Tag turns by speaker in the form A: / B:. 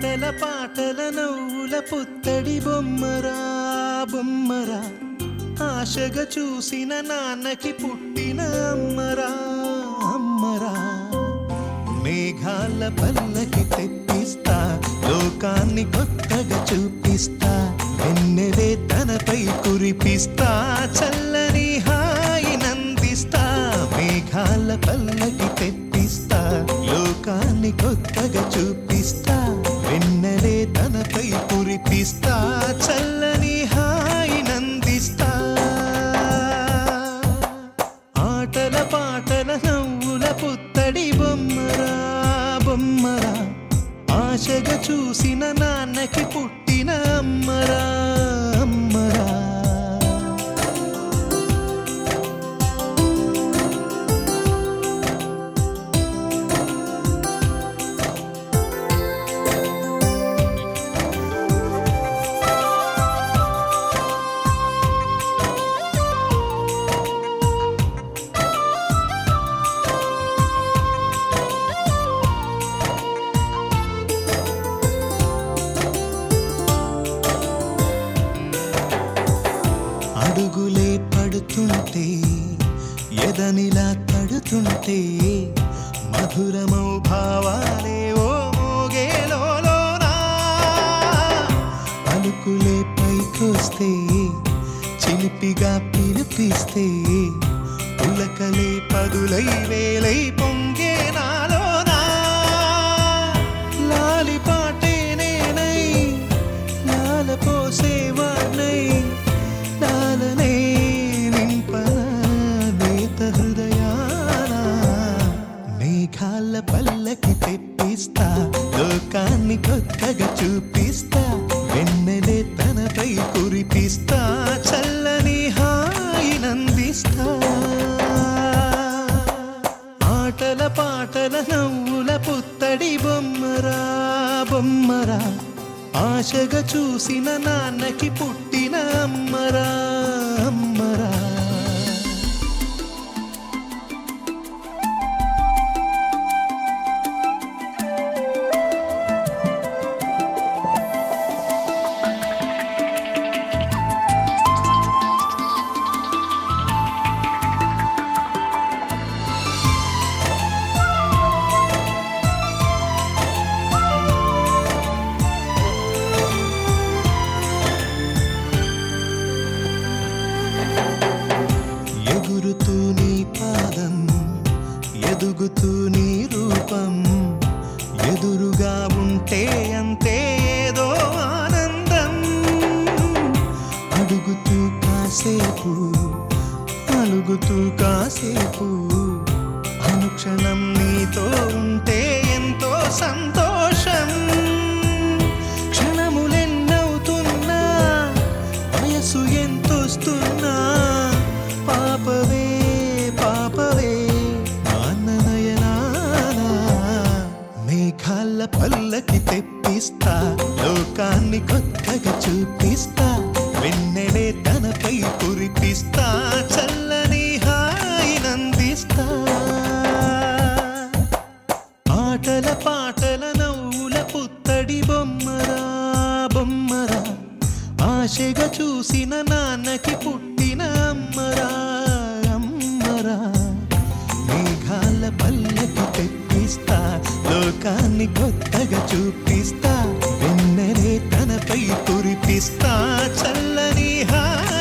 A: ఆటల పాటల నవ్వుల పుత్తడి బొమ్మరా బొమ్మరా, ఆశగా చూసిన నాన్నకి పుట్టిన అమ్మరా అమ్మరా. మేఘాల పల్లకి తెప్పిస్తా, లోకాన్ని కొత్తగా చూపిస్తా, వెన్నెలే తనపై కురిపిస్తా, చల్లని హాయి నందిస్తా. మేఘాల పల్లకి తెప్పిస్తా, లోకాన్ని కొత్తగా చూపిస్తా, వెన్నెలే తనపై కురిపిస్తా, చల్లని హాయి నందిస్తా. ఆటల పాటల నవ్వుల పుత్తడి బొమ్మరా బొమ్మరా, ఆశగా చూసిన నాన్నకి పుట్టిన అమ్మరా అమ్మరా. అడుగులే పడుతుంటే ఎదనిలా తడుతుంటే, మధురమౌ భావాలే ఓ మోగేలోనా. పలుకులే పైకొస్తే చిలిపిగా పిలిపిస్తే, ఉలకలే పదులై వేలై పొంగే నాలోనా. లాలి పాటే నేనై లాల పోసేవాణ్ణై, లాలనే నింపన నేత హృదయాన. మేఘాల పల్లకి తెప్పిస్తా, లోకాన్ని కొత్తగా చూపిస్తా, వెన్నెలే తనపై కురిపిస్తా, చల్లని హాయి నందిస్తా. ఆటల పాటల నవ్వుల పుత్తడి బొమ్మరా బొమ్మరా, ఆశగా చూసిన నాన్నకి పుట్టిన అమ్మరా అమ్మరా. ఎగురుతూ నీ పాదం, ఎదుగుతూ నీ రూపం, ఎదురుగా ఉంటే అంతే ఏదో ఆనందం. అడుగుతూ కాసేపు, అలుగుతూ కాసేపు, అనుక్షణం నీతో ఉంటే ఎంతో సంతోషం. క్షణములెన్నవుతున్నా, వయసు ఎంతొస్తున్నా, పాపవే పాపవే నాన్న నయనానా. మేఘాల పల్లకి తెప్పిస్తా, లోకాన్ని కొత్తగా చూపిస్తా, వెన్నెలే తనపై కురిపిస్తా, చల్లని హాయి నందిస్తా. ఆటల పాటల నవ్వుల పుత్తడి బొమ్మరా బొమ్మరా, ఆశగా చూసిన నాన్నకి పుట్టిన అమ్మరా అమ్మరా. మేఘాల పల్లకి తెప్పిస్తా, లోకాన్ని కొత్తగా చూపిస్తా, వెన్నెలే తనపై కురిపిస్తా, చల్లని హాయి